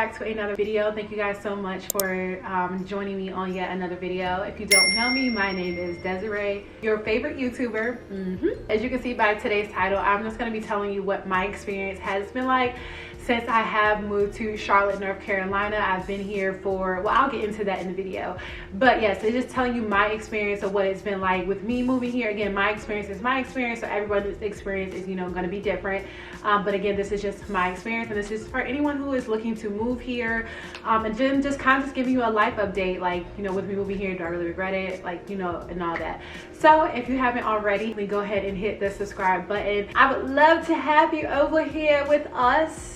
back to another video. Thank you guys so much for joining me on yet another video. If you don't know me, my name is Desiree, your favorite YouTuber. As you can see by today's title, I'm just going to be telling you what my experience has been like since I have moved to Charlotte, North Carolina. I've been here for, well, I'll get into that in the video. But yes, it's just telling you my experience of what it's been like with me moving here. Again, my experience is my experience, so everybody's experience is, you know, going to be different. But again, this is just my experience, and this is for anyone who is looking to move here. And then just kind of just giving you a life update, like, you know, with me moving here, do I really regret it? Like, you know, and all that. So if you haven't already, go ahead and hit the subscribe button. I would love to have you over here with us.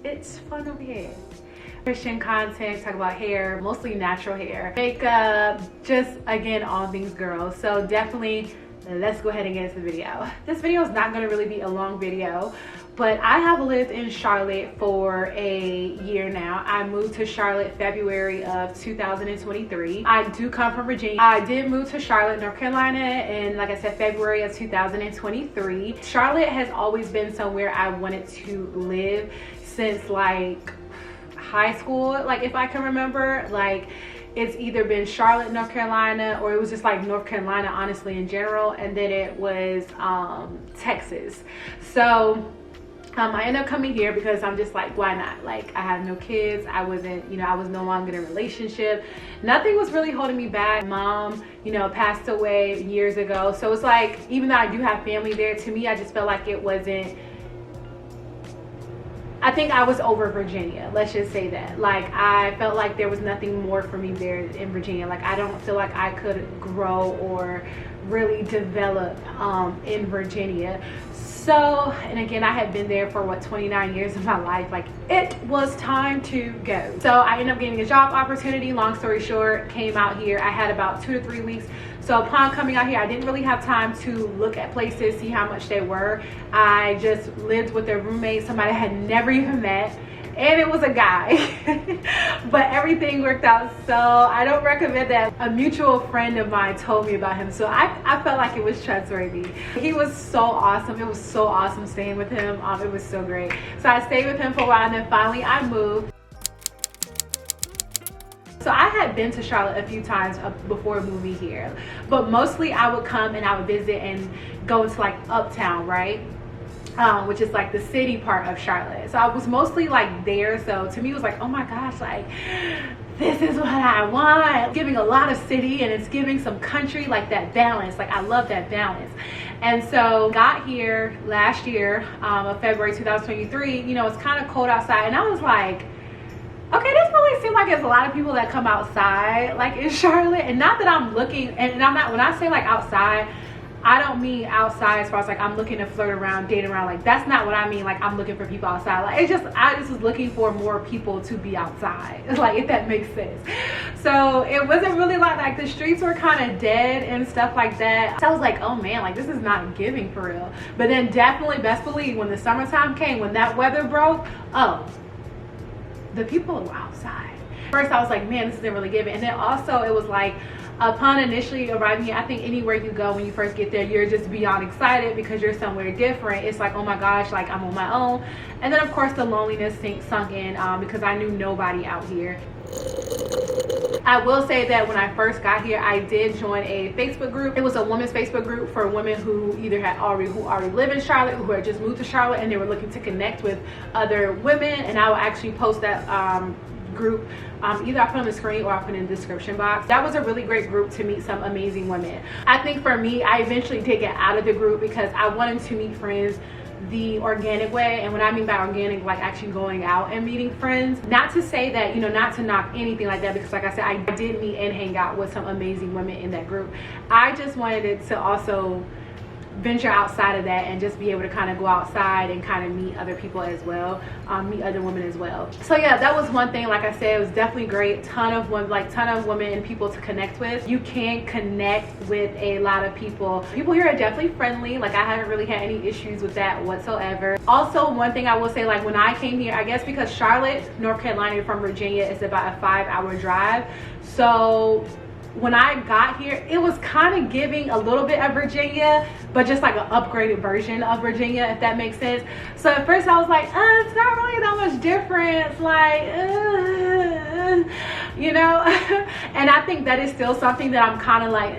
It's fun over here. Christian content, talk about hair, mostly natural hair, makeup, just again all things girls. So definitely let's go ahead and get into the video. This video is not going to really be a long video, but I have lived in Charlotte for a year now. I moved to Charlotte February of 2023. I do come from Virginia. I did move to Charlotte, North Carolina, and like I said, February of 2023. Charlotte has always been somewhere I wanted to live since like high school, like if I can remember. Like it's either been Charlotte, North Carolina, or it was just like North Carolina honestly in general, and then it was Texas. So I ended up coming here because I'm just like, why not? Like I have no kids, I wasn't, you know, I was no longer in a relationship, nothing was really holding me back. Mom, you know, passed away years ago, so it's like, even though I do have family there, to me I just felt like it wasn't, I think I was over Virginia, let's just say that. Like I felt like there was nothing more for me there in Virginia. Like I don't feel like I could grow or really develop in Virginia. So, and again, I had been there for what, 29 years of my life. Like it was time to go. So I ended up getting a job opportunity. Long story short, came out here. I had about 2 to 3 weeks. So upon coming out here, I didn't really have time to look at places, see how much they were. I just lived with a roommate, somebody I had never even met, and it was a guy. But everything worked out, so I don't recommend that. A mutual friend of mine told me about him, so I felt like it was trustworthy. He was so awesome. It was so awesome staying with him. It was so great. So I stayed with him for a while, and then finally I moved. So I had been to Charlotte a few times before moving here, but mostly I would come and I would visit and go into like Uptown, right? Which is like the city part of Charlotte. So I was mostly like there. So to me it was like, oh my gosh, like this is what I want. Giving a lot of city and it's giving some country, like that balance. Like I love that balance. And so got here last year of February 2023. You know, it's kind of cold outside, and I was like, okay, this really seems like it's a lot of people that come outside like in Charlotte. And not that I'm looking, and I'm not, when I say like outside, I don't mean outside as far as like I'm looking to flirt around, date around. Like that's not what I mean. Like I'm looking for people outside. Like it's just, I just was looking for more people to be outside, like if that makes sense. So it wasn't really like the streets were kind of dead and stuff like that. So I was like, oh man, like this is not giving for real. But then definitely, best believe, when the summertime came, when that weather broke, oh, the people were outside. First I was like, man, this isn't really giving. And then also it was like, upon initially arriving here, I think anywhere you go when you first get there, you're just beyond excited because you're somewhere different. It's like, oh my gosh, like I'm on my own. And then of course the loneliness sunk in because I knew nobody out here. I will say that when I first got here, I did join a Facebook group. It was a women's Facebook group for women who either had already live in Charlotte, who had just moved to Charlotte, and they were looking to connect with other women. And I will actually post that group, either I put on the screen or I put in the description box. That was a really great group to meet some amazing women. I think for me, I eventually did get out of the group because I wanted to meet friends the organic way. And what I mean by organic, like actually going out and meeting friends. Not to say that, you know, not to knock anything like that, because like I said, I did meet and hang out with some amazing women in that group. I just wanted it to also venture outside of that and just be able to kind of go outside and kind of meet other people as well, meet other women as well. So yeah, that was one thing. Like I said, it was definitely great. Ton of women and people to connect with. You can connect with a lot of people. People here are definitely friendly. Like I haven't really had any issues with that whatsoever. Also, one thing I will say, like when I came here, I guess because Charlotte, North Carolina from Virginia is about a 5-hour drive, so when I got here, it was kind of giving a little bit of Virginia, but just like an upgraded version of Virginia, if that makes sense. So at first I was like, it's not really that much difference, like, you know. And I think that is still something that I'm kind of like,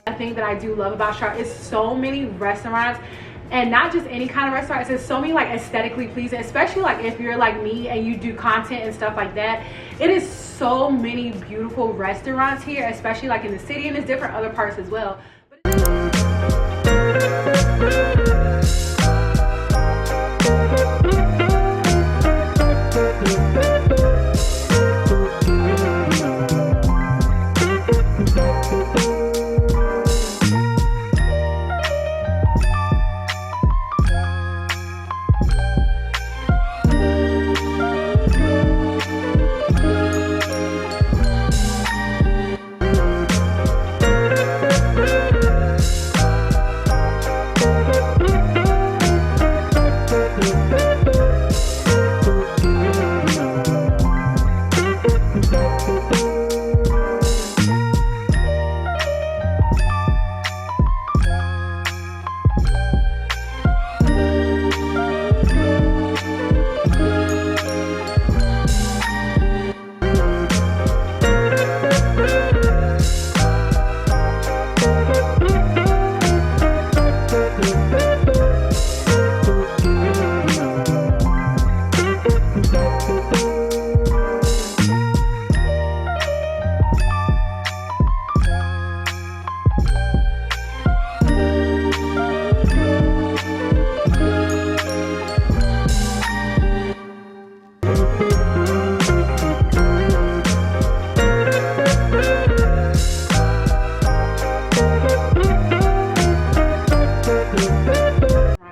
I think that I do love about Charlotte is so many restaurants, and not just any kind of restaurants. It's so many like aesthetically pleasing, especially like if you're like me and you do content and stuff like that. It is so many beautiful restaurants here, especially like in the city, and it's different other parts as well.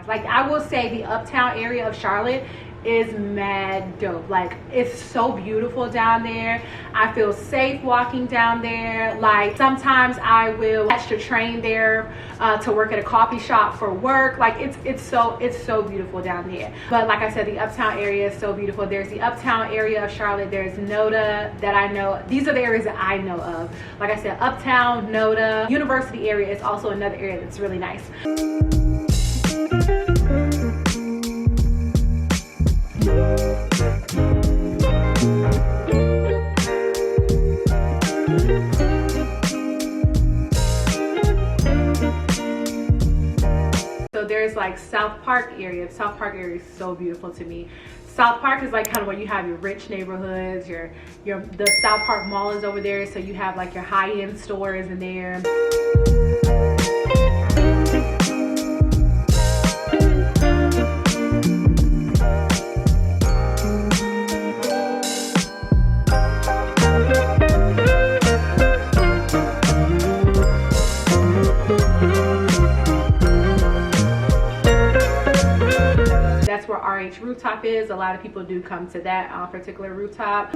Like, I will say the uptown area of Charlotte is mad dope. Like, it's so beautiful down there. I feel safe walking down there. Like, sometimes I will catch the train there to work at a coffee shop for work. Like, it's so beautiful down there. But like I said, the uptown area is so beautiful. There's the uptown area of Charlotte. There's NODA that I know. These are the areas that I know of. Like I said, uptown, NODA, University area is also another area that's really nice. So there's like South Park area. South Park area is so beautiful to me. South Park is like kind of where you have your rich neighborhoods, the South Park Mall is over there, so you have like your high-end stores in there. That's where RH Rooftop is. A lot of people do come to that particular rooftop.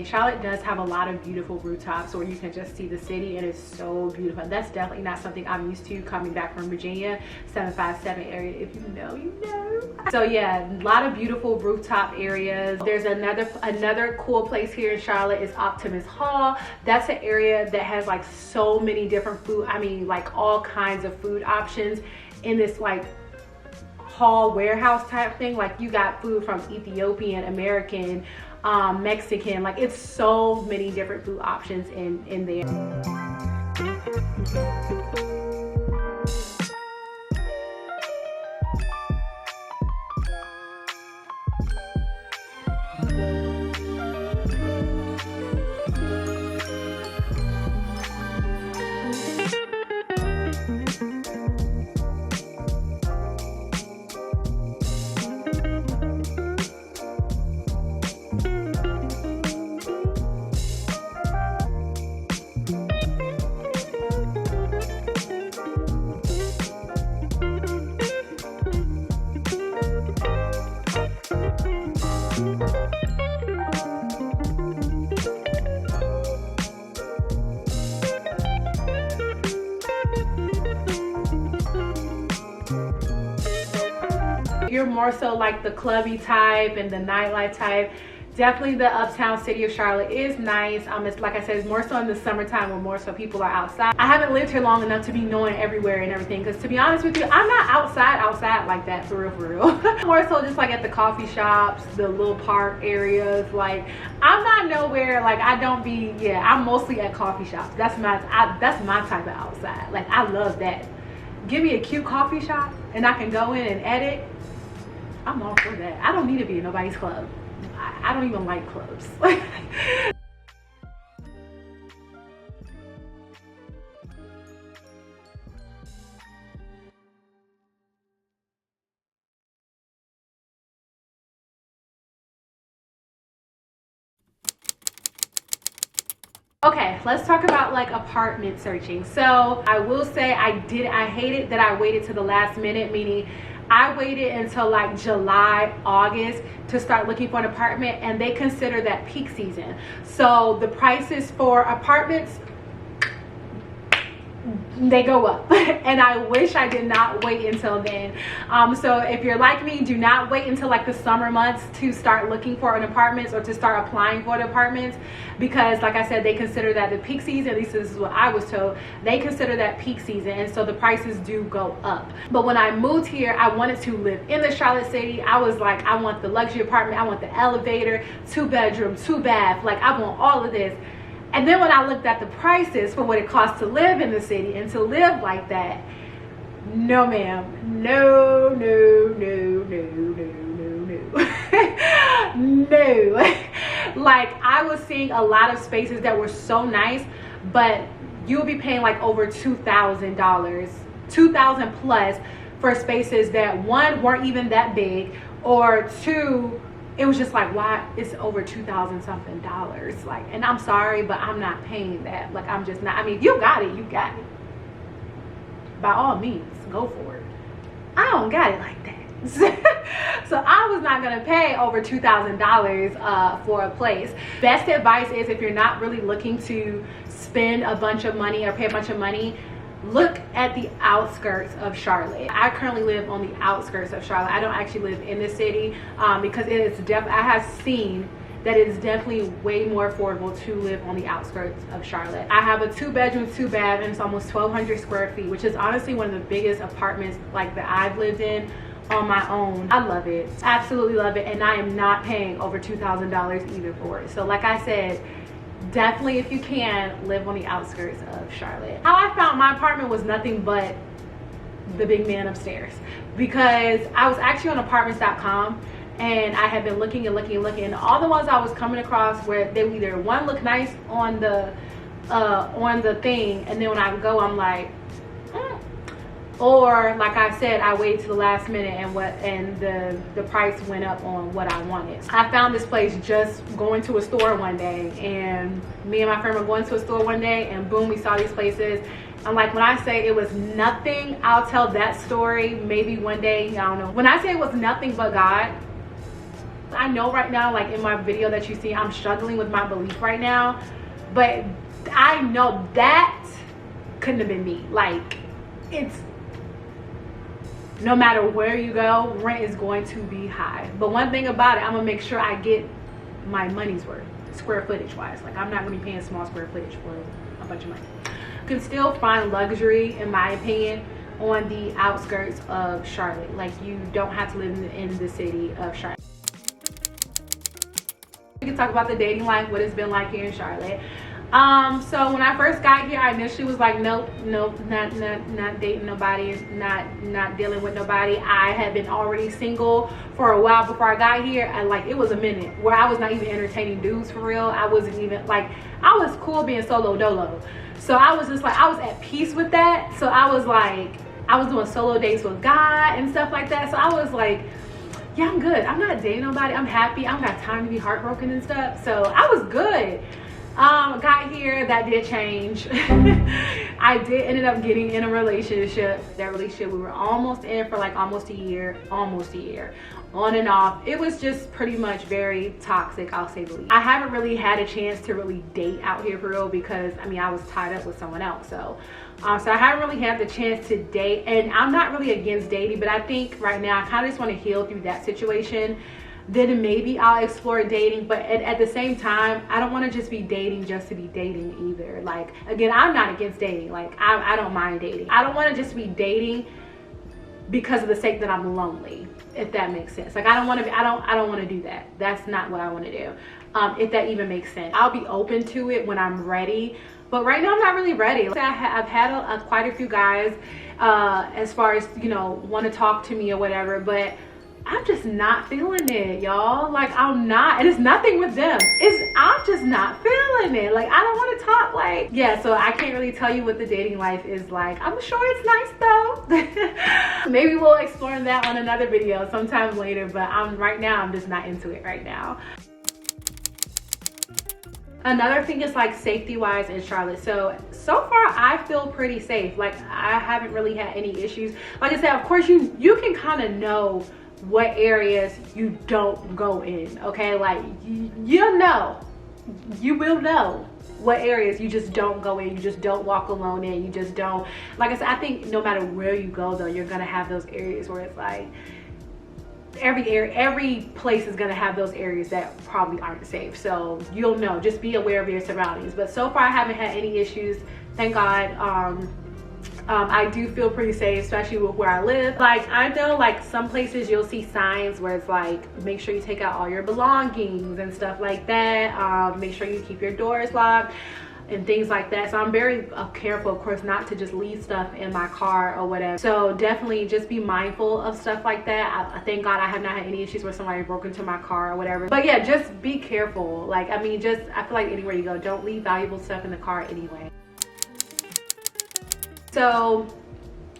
Charlotte does have a lot of beautiful rooftops where you can just see the city, and it's so beautiful. And that's definitely not something I'm used to coming back from Virginia. 757 area, if you know, you know. So yeah, a lot of beautiful rooftop areas. There's another cool place here in Charlotte is Optimus Hall. That's an area that has like so many different food, I mean like all kinds of food options in this like hall warehouse type thing. Like you got food from Ethiopian, American, Mexican, like it's so many different food options in there. you're more so like the clubby type and the nightlife type, definitely the uptown city of Charlotte is nice. It's like I said, it's more so in the summertime where more so people are outside. I haven't lived here long enough to be knowing everywhere and everything, because to be honest with you, I'm not outside like that, for real. More so just like at the coffee shops, the little park areas. Like, I'm not nowhere, like I don't be, yeah, I'm mostly at coffee shops. That's my type of outside. Like, I love that. Give me a cute coffee shop and I can go in and edit. I'm all for that. I don't need to be in nobody's club. I don't even like clubs. Okay, let's talk about like apartment searching. So I will say I hated that I waited to the last minute, meaning I waited until like July, August to start looking for an apartment, and they consider that peak season. So the prices for apartments, they go up. And I wish I did not wait until then. So if you're like me, do not wait until like the summer months to start looking for an apartment or to start applying for an apartment, because like I said, they consider that the peak season. At least this is what I was told. They consider that peak season, and so the prices do go up. But when I moved here, I wanted to live in the Charlotte city. I was like, I want the luxury apartment, I want the elevator, 2-bedroom, 2-bath, like I want all of this. And then when I looked at the prices for what it costs to live in the city and to live like that, no ma'am, no. No. Like, I was seeing a lot of spaces that were so nice, but you'll be paying like over $2,000, $2,000 plus for spaces that, one, weren't even that big, or two, it was just like, why it's over $2,000 something dollars. Like, and I'm sorry, but I'm not paying that. Like, I'm just not. I mean, you got it, you got it. By all means, go for it. I don't got it like that. So I was not gonna pay over $2,000 for a place. Best advice is, if you're not really looking to spend a bunch of money or pay a bunch of money, look at the outskirts of Charlotte. I currently live on the outskirts of Charlotte. I don't actually live in the city, because it is I have seen that it is definitely way more affordable to live on the outskirts of Charlotte. I have a 2-bedroom, 2-bath, and it's almost 1,200 square feet, which is honestly one of the biggest apartments like that I've lived in on my own. I love it, absolutely love it, and I am not paying over $2,000 either for it. So like I said, definitely, if you can, live on the outskirts of Charlotte. How I found my apartment was nothing but the big man upstairs, because I was actually on apartments.com, and I had been looking, and all the ones I was coming across where they either, one, look nice on the thing, and then when I go, I'm like, or like I said, I waited to the last minute, and the price went up on what I wanted. I found this place just going to a store one day, and me and my friend were going to a store one day, and boom, we saw these places. And like, when I say it was nothing, I'll tell that story maybe one day, I don't know. When I say it was nothing but God, I know right now, like in my video that you see, I'm struggling with my belief right now, but I know that couldn't have been me. Like, it's, no matter where you go, rent is going to be high. But one thing about it, I'm gonna make sure I get my money's worth, square footage wise. Like, I'm not gonna be paying small square footage for a bunch of money. You can still find luxury, in my opinion, on the outskirts of Charlotte. Like, you don't have to live in the city of Charlotte. We can talk about the dating life, what it's been like here in Charlotte. So when I first got here, I initially was like, nope, not dating nobody, not dealing with nobody. I had been already single for a while before I got here, and like, it was a minute where I was not even entertaining dudes for real. I wasn't even, like, I was cool being solo dolo. So I was just like, I was at peace with that. So I was like, I was doing solo dates with God and stuff like that. So I was like, yeah, I'm good. I'm not dating nobody. I'm happy. I don't got time to be heartbroken and stuff. So I was good. Got here, that did change. I did ended up getting in a relationship. That relationship, we were almost in for like almost a year, on and off. It was just pretty much very toxic, I'll say the least. I haven't really had a chance to really date out here for real, because I mean, I was tied up with someone else. So So I haven't really had the chance to date, and I'm not really against dating, but I think right now I kind of just want to heal through that situation. Then maybe I'll explore dating, but at the same time, I don't want to just be dating just to be dating either. Like, again, I'm not against dating. Like, I don't mind dating. I don't want to just be dating because of the sake that I'm lonely, if that makes sense. Like, I don't want to do that. That's not what I want to do. If that even makes sense. I'll be open to it when I'm ready, but right now I'm not really ready. I've had quite a few guys as far as, you know, want to talk to me or whatever, but I'm just not feeling it, y'all. Like, I'm not, and it's nothing with them. I'm just not feeling it. Like, I don't want to talk. Like, yeah, so I can't really tell you what the dating life is like. I'm sure it's nice though. Maybe we'll explore that on another video sometime later, but right now I'm just not into it right now. Another thing is like safety wise in Charlotte. So far I feel pretty safe. Like, I haven't really had any issues. Like I said, of course you can kind of know what areas you don't go in, okay? Like, you will know what areas you just don't go in, you just don't walk alone in, you just don't. Like I said, I think no matter where you go though, you're gonna have those areas where it's like every place is gonna have those areas that probably aren't safe. So you'll know, just be aware of your surroundings. But so far I haven't had any issues, thank God. I do feel pretty safe, especially with where I live. Like, I know like some places you'll see signs where it's like, make sure you take out all your belongings and stuff like that. Make sure you keep your doors locked and things like that. So I'm very careful, of course, not to just leave stuff in my car or whatever. So definitely just be mindful of stuff like that. I thank God I have not had any issues where somebody broke into my car or whatever. But yeah, just be careful. Like, I mean, I feel like anywhere you go, don't leave valuable stuff in the car anyway. So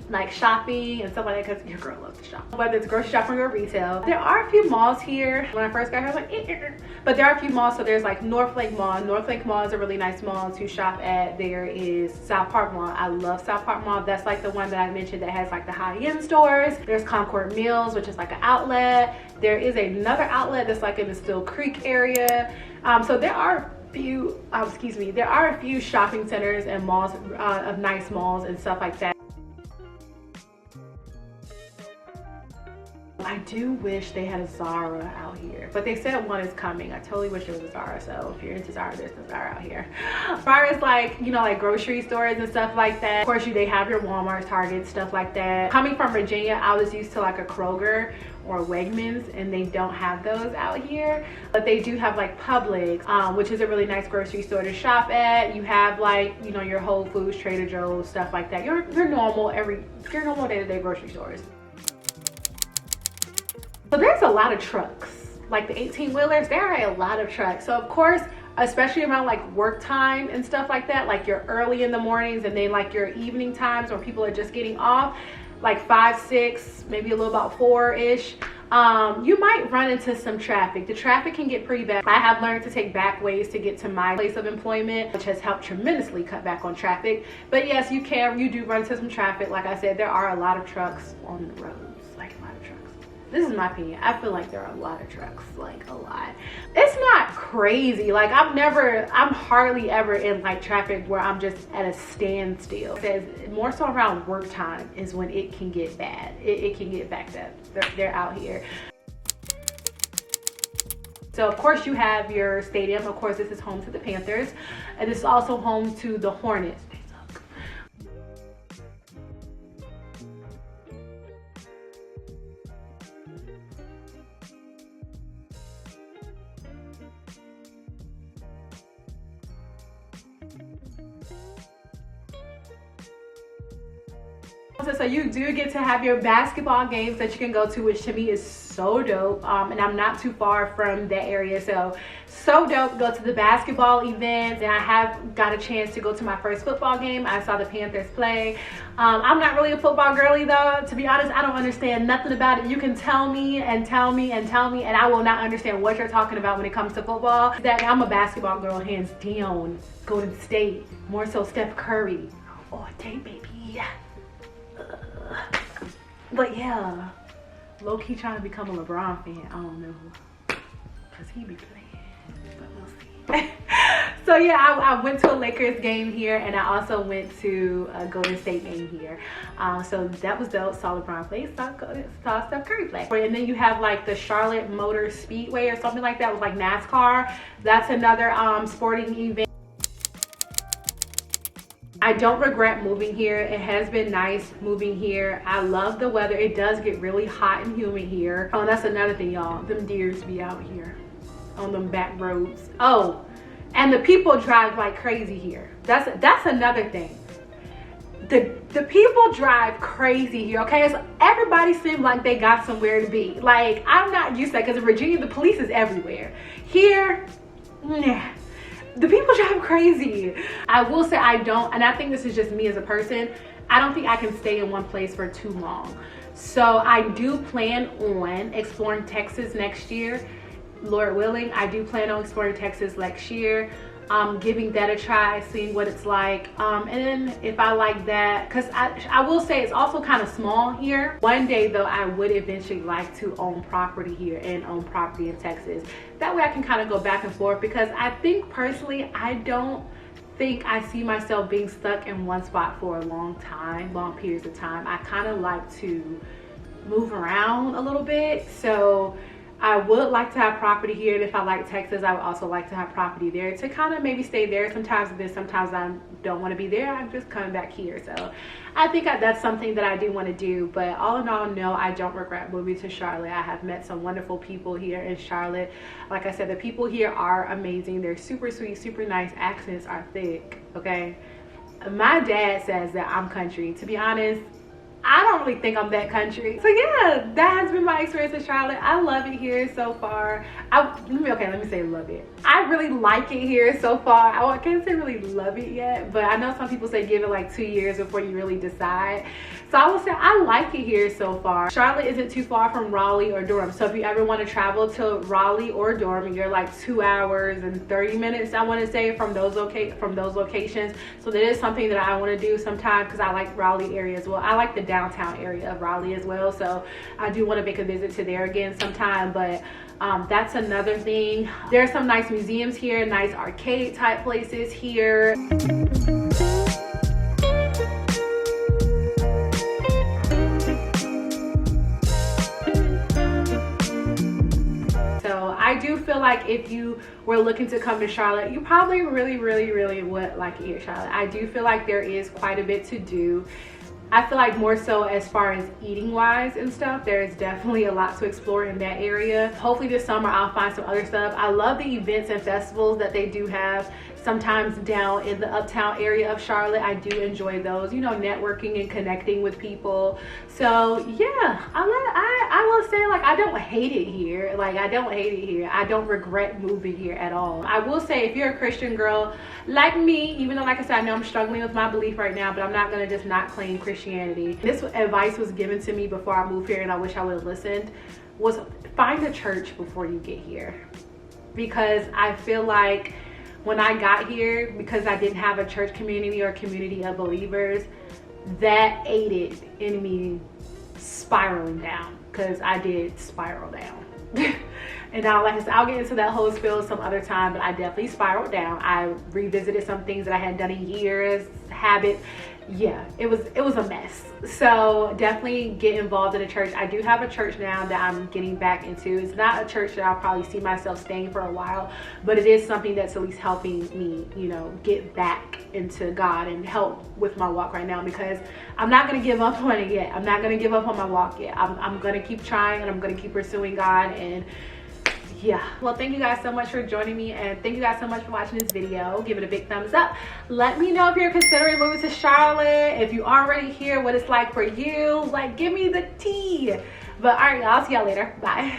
like shopping and stuff like that, because your girl loves to shop, whether it's grocery shopping or retail. There are a few malls here. When I first got here I was like but there are a few malls. So there's like North Lake Mall. North Lake Mall is a really nice mall to shop at. There is South Park Mall. I love South Park Mall. That's like the one that I mentioned that has like the high-end stores. There's Concord Mills, which is like an outlet. There is another outlet that's like in the Still Creek area. So there are there are a few shopping centers and malls, of nice malls and stuff like that. I do wish they had a Zara out here, but they said one is coming. I totally wish there was a Zara. So if you're into Zara, there's no Zara out here. As far as like, you know, like grocery stores and stuff like that, of course they have your Walmart, Target, stuff like that. Coming from Virginia, I was used to like a Kroger or Wegmans, and they don't have those out here, but they do have like Publix, which is a really nice grocery store to shop at. You have like, you know, your Whole Foods, Trader Joe's, stuff like that. Your normal day-to-day grocery stores. So there's a lot of trucks, like the 18-wheelers, there are a lot of trucks. So of course, especially around like work time and stuff like that, like you're early in the mornings and then like your evening times when people are just getting off, like 5, 6, maybe a little about 4-ish, you might run into some traffic. The traffic can get pretty bad. I have learned to take back ways to get to my place of employment, which has helped tremendously cut back on traffic. But yes, you do run into some traffic. Like I said, there are a lot of trucks on the roads, like a lot of trucks. This is my opinion. I feel like there are a lot of trucks, like a lot. It's not crazy. Like I'm hardly ever in like traffic where I'm just at a standstill. It's more so around work time is when it can get bad. It can get backed up. They're out here. So of course you have your stadium. Of course this is home to the Panthers, and this is also home to the Hornets. So you do get to have your basketball games that you can go to, which to me is so dope. And I'm not too far from that area, so dope. Go to the basketball events, and I have got a chance to go to my first football game. I saw the Panthers play. I'm not really a football girly though, to be honest. I don't understand nothing about it. You can tell me and tell me and tell me, and I will not understand what you're talking about when it comes to football. That I'm a basketball girl, hands down. Golden State, more so Steph Curry. Oh, dang, baby. But yeah, low-key trying to become a LeBron fan. I don't know, because he be playing, but we'll see. So yeah, I went to a Lakers game here, and I also went to a Golden State game here. So that was dope. Saw LeBron play, saw Steph Curry play. And then you have like the Charlotte Motor Speedway or something like that with like NASCAR. That's another sporting event. I don't regret moving here. It has been nice moving here. I love the weather. It does get really hot and humid here. Oh, that's another thing, y'all. Them deers be out here on them back roads. Oh, and the people drive like crazy here. That's another thing. The people drive crazy here, okay? So everybody seems like they got somewhere to be. Like, I'm not used to that, because in Virginia, the police is everywhere. Here, nah. The people drive crazy. I will say I don't, and I think this is just me as a person, I don't think I can stay in one place for too long. So I do plan on exploring Texas next year. Lord willing, I do plan on exploring Texas next year. Giving that a try, seeing what it's like, and then if I like that, because I will say it's also kind of small here. One day though, I would eventually like to own property here and own property in Texas. That way I can kind of go back and forth, because I think personally, I don't think I see myself being stuck in one spot for a long periods of time. I kind of like to move around a little bit. So I would like to have property here, and if I like Texas, I would also like to have property there to kind of maybe stay there sometimes, but then sometimes I don't want to be there. I'm just coming back here. So I think that's something that I do want to do. But all in all, no, I don't regret moving to Charlotte. I have met some wonderful people here in Charlotte. Like I said, the people here are amazing. They're super sweet, super nice. Accents are thick, okay? My dad says that I'm country. To be honest, I don't really think I'm that country. So yeah, that has been my experience in Charlotte. I love it here so far. Let me say love it. I really like it here so far. I can't say really love it yet, but I know some people say give it like 2 years before you really decide. So I would say I like it here so far. Charlotte isn't too far from Raleigh or Durham. So if you ever want to travel to Raleigh or Durham, you're like 2 hours and 30 minutes, I want to say, from those locations. So that is something that I want to do sometime, because I like Raleigh area as well. I like the downtown area of Raleigh as well. So I do want to make a visit to there again sometime. But that's another thing. There are some nice museums here, nice arcade type places here. I do feel like if you were looking to come to Charlotte, you probably really would like it here, Charlotte. I do feel like there is quite a bit to do. I feel like more so as far as eating wise and stuff, there is definitely a lot to explore in that area. Hopefully this summer I'll find some other stuff. I love the events and festivals that they do have sometimes down in the uptown area of Charlotte. I do enjoy those, you know, networking and connecting with people. So yeah, I will say, like, I don't hate it here. Like, I don't hate it here. I don't regret moving here at all. I will say, if you're a Christian girl like me, even though, like I said, I know I'm struggling with my belief right now, but I'm not gonna just not claim Christianity. This advice was given to me before I moved here, and I wish I would have listened, was find a church before you get here. Because I feel like when I got here, because I didn't have a church community or community of believers, that aided in me spiraling down, because I did spiral down. And now, like I said, I'll get into that whole spill some other time, but I definitely spiraled down. I revisited some things that I hadn't done in years, habits. Yeah, it was a mess. So definitely get involved in a church. I do have a church now that I'm getting back into. It's not a church that I'll probably see myself staying for a while, but it is something that's at least helping me, you know, get back into God and help with my walk right now, because I'm not going to give up on it yet. I'm not going to give up on my walk yet. I'm going to keep trying, and I'm going to keep pursuing God. And yeah, well, thank you guys so much for joining me, and thank you guys so much for watching this video. Give it a big thumbs up. Let me know if you're considering moving to Charlotte. If you already here, what it's like for you. Like, give me the tea. But all right, y'all, see y'all later. Bye.